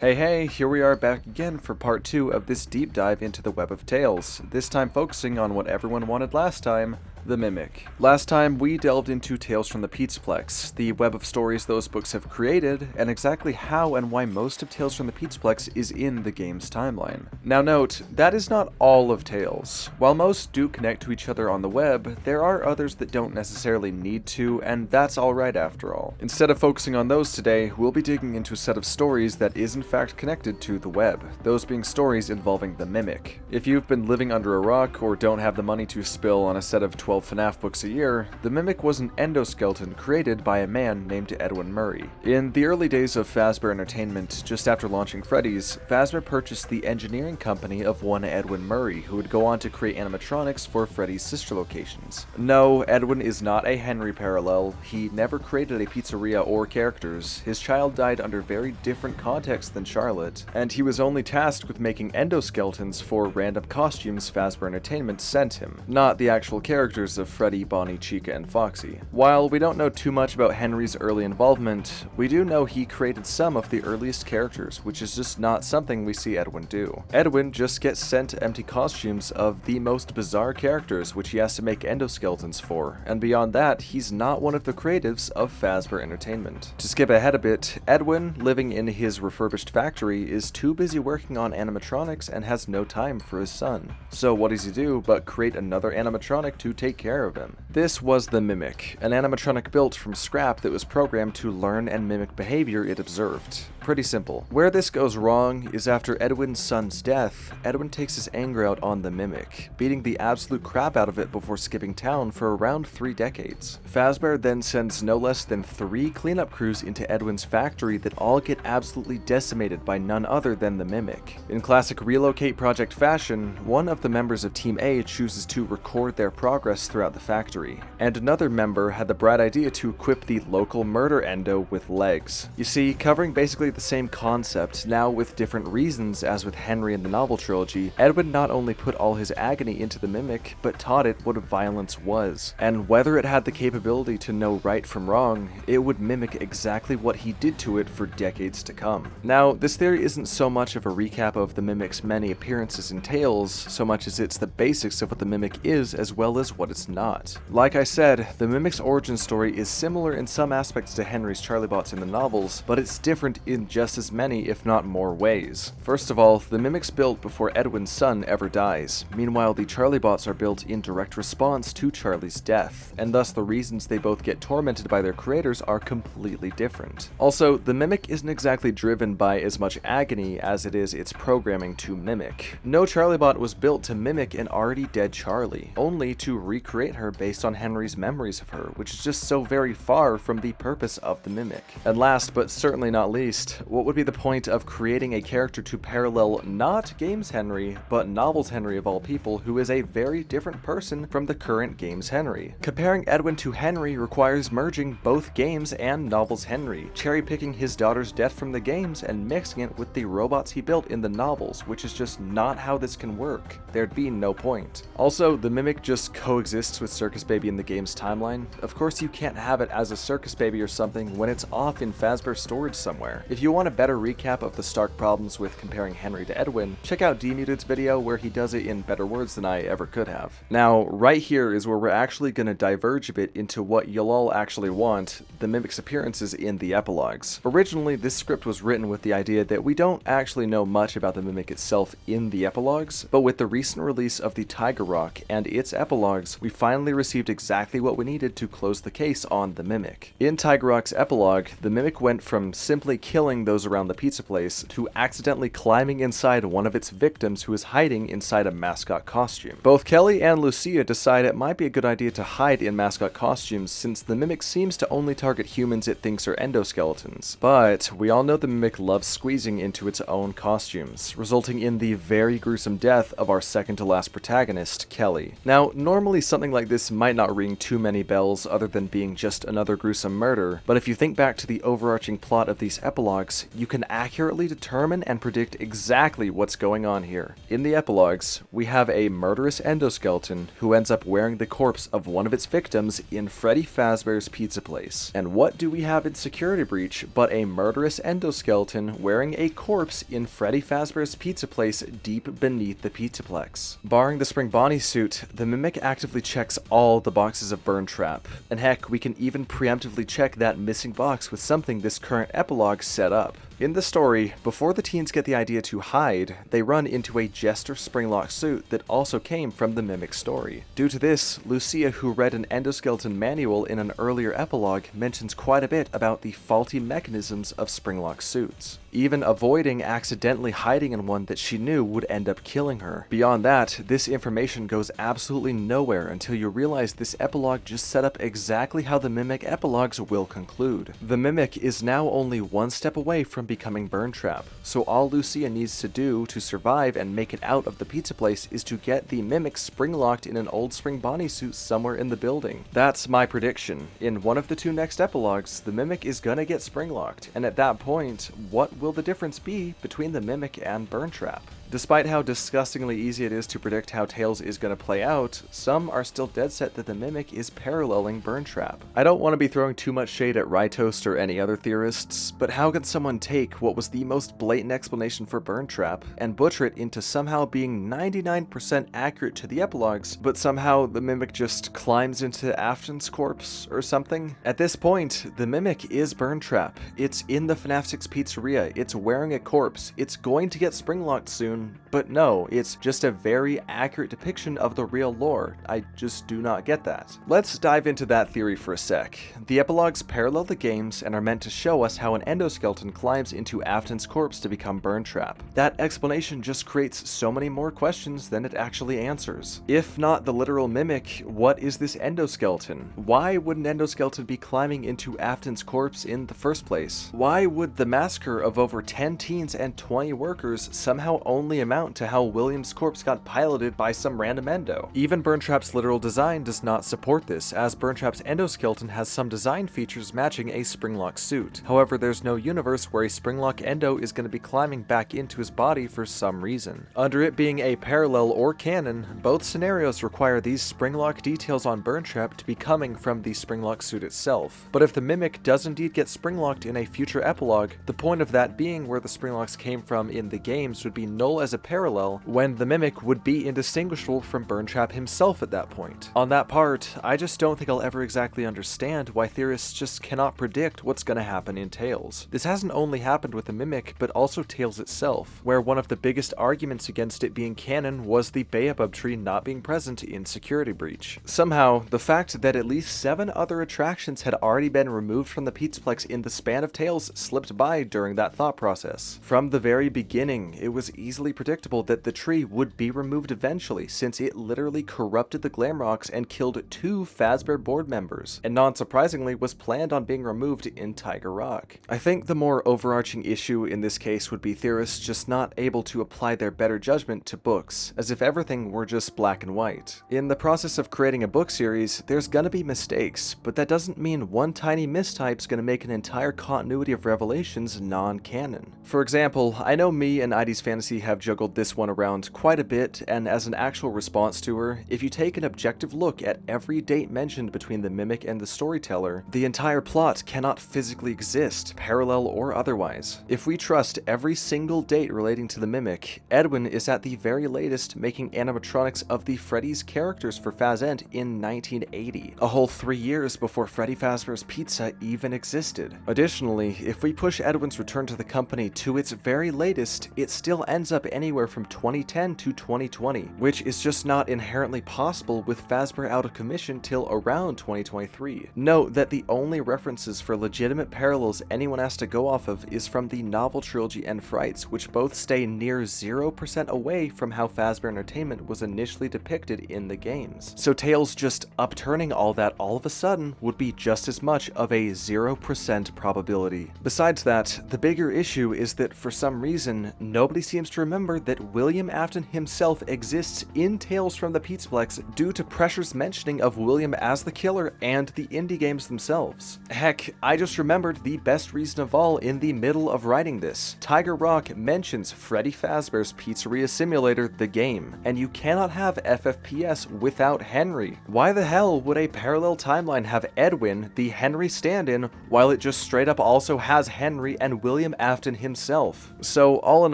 Hey, here we are back again for part 2 of this deep dive into the Web of Tales, this time focusing on what everyone wanted last time, the Mimic. Last time, we delved into Tales from the Pizzaplex, the web of stories those books have created, and exactly how and why most of Tales from the Pizzaplex is in the game's timeline. Now note, that is not all of Tales. While most do connect to each other on the web, there are others that don't necessarily need to, and that's alright after all. Instead of focusing on those today, we'll be digging into a set of stories that is in fact connected to the web, those being stories involving the Mimic. If you've been living under a rock or don't have the money to spill on a set of 12 FNaF books a year, the Mimic was an endoskeleton created by a man named Edwin Murray. In the early days of Fazbear Entertainment, just after launching Freddy's, Fazbear purchased the engineering company of one Edwin Murray, who would go on to create animatronics for Freddy's sister locations. No, Edwin is not a Henry parallel. He never created a pizzeria or characters. His child died under very different contexts than Charlotte, and he was only tasked with making endoskeletons for random costumes Fazbear Entertainment sent him, not the actual characters of Freddy, Bonnie, Chica, and Foxy. While we don't know too much about Henry's early involvement, we do know he created some of the earliest characters, which is just not something we see Edwin do. Edwin just gets sent empty costumes of the most bizarre characters which he has to make endoskeletons for, and beyond that, he's not one of the creatives of Fazbear Entertainment. To skip ahead a bit, Edwin, living in his refurbished factory, is too busy working on animatronics and has no time for his son. So what does he do but create another animatronic to take care of him? This was the Mimic, an animatronic built from scrap that was programmed to learn and mimic behavior it observed. Pretty simple. Where this goes wrong is after Edwin's son's death, Edwin takes his anger out on the Mimic, beating the absolute crap out of it before skipping town for around 3 decades. Fazbear then sends no less than 3 cleanup crews into Edwin's factory that all get absolutely decimated by none other than the Mimic. In classic Relocate Project fashion, one of the members of Team A chooses to record their progress throughout the factory, and another member had the bright idea to equip the local murder endo with legs. You see, covering basically the same concept, now with different reasons as with Henry in the novel trilogy, Edwin not only put all his agony into the Mimic, but taught it what violence was. And whether it had the capability to know right from wrong, it would mimic exactly what he did to it for decades to come. Now, this theory isn't so much of a recap of the Mimic's many appearances in Tales, so much as it's the basics of what the Mimic is as well as what it's not. Like I said, the Mimic's origin story is similar in some aspects to Henry's Charliebots in the novels, but it's different in just as many, if not more ways. First of all, the Mimic's built before Edwin's son ever dies. Meanwhile, the Charliebots are built in direct response to Charlie's death, and thus the reasons they both get tormented by their creators are completely different. Also, the Mimic isn't exactly driven by as much agony as it is its programming to mimic. No Charliebot was built to mimic an already dead Charlie, only to recreate her based on Henry's memories of her, which is just so very far from the purpose of the Mimic. And last, but certainly not least, what would be the point of creating a character to parallel not Games Henry, but Novels Henry of all people, who is a very different person from the current Games Henry? Comparing Edwin to Henry requires merging both Games and Novels Henry, cherry-picking his daughter's death from the games and mixing it with the robots he built in the novels, which is just not how this can work. There'd be no point. Also, the Mimic just coexists with Circus Baby in the game's timeline. Of course you can't have it as a Circus Baby or something when it's off in Fazbear storage somewhere. If you want a better recap of the stark problems with comparing Henry to Edwin, check out D-Muted's video where he does it in better words than I ever could have. Now, right here is where we're actually going to diverge a bit into what you'll all actually want, the Mimic's appearances in the epilogues. Originally, this script was written with the idea that we don't actually know much about the Mimic itself in the epilogues, but with the recent release of the Tiger Rock and its epilogues, we finally received exactly what we needed to close the case on the Mimic. In Tiger Rock's epilogue, the Mimic went from simply killing those around the pizza place to accidentally climbing inside one of its victims who is hiding inside a mascot costume. Both Kelly and Lucia decide it might be a good idea to hide in mascot costumes since the Mimic seems to only target humans it thinks are endoskeletons. But we all know the Mimic loves squeezing into its own costumes, resulting in the very gruesome death of our second to last protagonist, Kelly. Now, normally something like this might not ring too many bells other than being just another gruesome murder, but if you think back to the overarching plot of these epilogues, epilogues, you can accurately determine and predict exactly what's going on here. In the epilogues, we have a murderous endoskeleton who ends up wearing the corpse of one of its victims in Freddy Fazbear's Pizza Place. And what do we have in Security Breach but a murderous endoskeleton wearing a corpse in Freddy Fazbear's Pizza Place deep beneath the Pizzaplex? Barring the Spring Bonnie suit, the Mimic actively checks all the boxes of Burntrap. And heck, we can even preemptively check that missing box with something this current epilogue set up. In the story, before the teens get the idea to hide, they run into a Jester Springlock suit that also came from the Mimic story. Due to this, Lucia, who read an endoskeleton manual in an earlier epilogue, mentions quite a bit about the faulty mechanisms of Springlock suits, even avoiding accidentally hiding in one that she knew would end up killing her. Beyond that, this information goes absolutely nowhere until you realize this epilogue just set up exactly how the Mimic epilogues will conclude. The Mimic is now only one step away from becoming Burntrap, so all Lucia needs to do to survive and make it out of the pizza place is to get the Mimic spring-locked in an old Spring Bonnie suit somewhere in the building. That's my prediction. In one of the two next epilogues, the Mimic is gonna get spring-locked, and at that point, what will the difference be between the Mimic and Burntrap? Despite how disgustingly easy it is to predict how Tales is going to play out, some are still dead set that the Mimic is paralleling Burntrap. I don't want to be throwing too much shade at Rytoast or any other theorists, but how could someone take what was the most blatant explanation for Burntrap and butcher it into somehow being 99% accurate to the epilogues, but somehow the Mimic just climbs into Afton's corpse or something? At this point, the Mimic is Burntrap. It's in the FNaF 6 pizzeria, it's wearing a corpse, it's going to get spring-locked soon. But no, it's just a very accurate depiction of the real lore. I just do not get that. Let's dive into that theory for a sec. The epilogues parallel the games and are meant to show us how an endoskeleton climbs into Afton's corpse to become Burntrap. That explanation just creates so many more questions than it actually answers. If not the literal Mimic, what is this endoskeleton? Why would an endoskeleton be climbing into Afton's corpse in the first place? Why would the massacre of over 10 teens and 20 workers somehow only amount to how William's corpse got piloted by some random endo? Even Burntrap's literal design does not support this, as Burntrap's endoskeleton has some design features matching a Springlock suit. However, there's no universe where a Springlock endo is going to be climbing back into his body for some reason. Under it being a parallel or canon, both scenarios require these Springlock details on Burntrap to be coming from the Springlock suit itself. But if the Mimic does indeed get Springlocked in a future epilogue, the point of that being where the Springlocks came from in the games would be null as a parallel, when the Mimic would be indistinguishable from Burntrap himself at that point. On that part, I just don't think I'll ever exactly understand why theorists just cannot predict what's gonna happen in Tales. This hasn't only happened with the Mimic, but also Tales itself, where one of the biggest arguments against it being canon was the Baobab tree not being present in Security Breach. Somehow, the fact that at least 7 other attractions had already been removed from the Pizzaplex in the span of Tales slipped by during that thought process. From the very beginning, it was easily predictable that the tree would be removed eventually, since it literally corrupted the Glamrocks and killed 2 Fazbear board members, and non-surprisingly was planned on being removed in Tiger Rock. I think the more overarching issue in this case would be theorists just not able to apply their better judgment to books, as if everything were just black and white. In the process of creating a book series, there's gonna be mistakes, but that doesn't mean one tiny mistype's gonna make an entire continuity of revelations non-canon. For example, I know me and ID's Fantasy have juggled this one around quite a bit, and as an actual response to her, if you take an objective look at every date mentioned between the Mimic and the storyteller, the entire plot cannot physically exist, parallel or otherwise. If we trust every single date relating to the Mimic, Edwin is at the very latest making animatronics of the Freddy's characters for Fazend in 1980, a whole 3 years before Freddy Fazbear's Pizza even existed. Additionally, if we push Edwin's return to the company to its very latest, it still ends up anywhere from 2010 to 2020, which is just not inherently possible with Fazbear out of commission till around 2023. Note that the only references for legitimate parallels anyone has to go off of is from the novel trilogy and Frights, which both stay near 0% away from how Fazbear Entertainment was initially depicted in the games. So Tales just upturning all that all of a sudden would be just as much of a 0% probability. Besides that, the bigger issue is that for some reason, nobody seems to remember that William Afton himself exists in Tales from the Pizzaplex due to Pressure's mentioning of William as the killer and the indie games themselves. Heck, I just remembered the best reason of all in the middle of writing this, Tiger Rock mentions Freddy Fazbear's Pizzeria Simulator, the game, and you cannot have FFPS without Henry. Why the hell would a parallel timeline have Edwin, the Henry stand-in, while it just straight up also has Henry and William Afton himself? So all in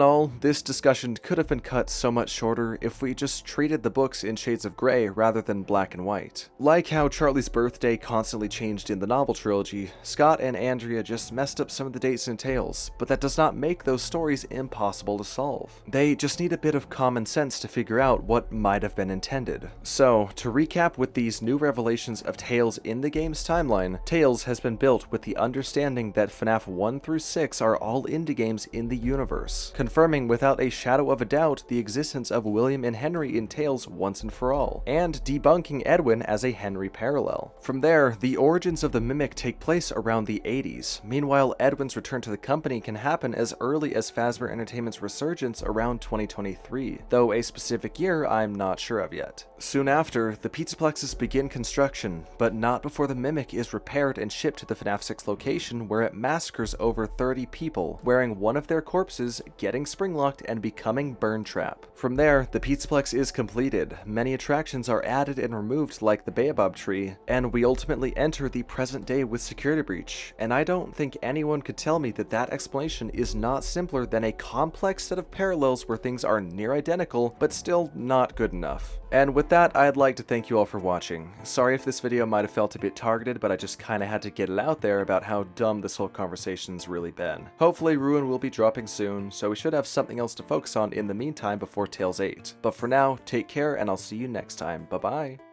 all, this discussion could have been cut so much shorter if we just treated the books in shades of grey rather than black and white. Like how Charlie's birthday constantly changed in the novel trilogy, Scott and Andrea just messed up some of the dates and tales, but that does not make those stories impossible to solve. They just need a bit of common sense to figure out what might have been intended. So, to recap with these new revelations of Tales in the game's timeline, Tales has been built with the understanding that FNaF 1 through 6 are all indie games in the universe, confirming without a shadow of a doubt the existence of William and Henry in Tales once and for all, and debunking Edwin as a Henry parallel. From there, the origins of the Mimic take place around the 80s. Meanwhile, Edwin's return to the company can happen as early as Fazbear Entertainment's resurgence around 2023, though a specific year I'm not sure of yet. Soon after, the Pizzaplexes begin construction, but not before the Mimic is repaired and shipped to the FNaF 6 location, where it massacres over 30 people, wearing one of their corpses, getting springlocked, and becoming Burntrap. From there, the Pizzaplex is completed, many attractions are added and removed like the Baobab tree, and we ultimately enter the present day with Security Breach, and I don't think anyone could tell me that that explanation is not simpler than a complex set of parallels where things are near identical, but still not good enough. And with that, I'd like to thank you all for watching. Sorry if this video might have felt a bit targeted, but I just kinda had to get it out there about how dumb this whole conversation's really been. Hopefully Ruin will be dropping soon, so we should have something else to focus on in the meantime before Tales 8. But for now, take care and I'll see you next time. Bye bye!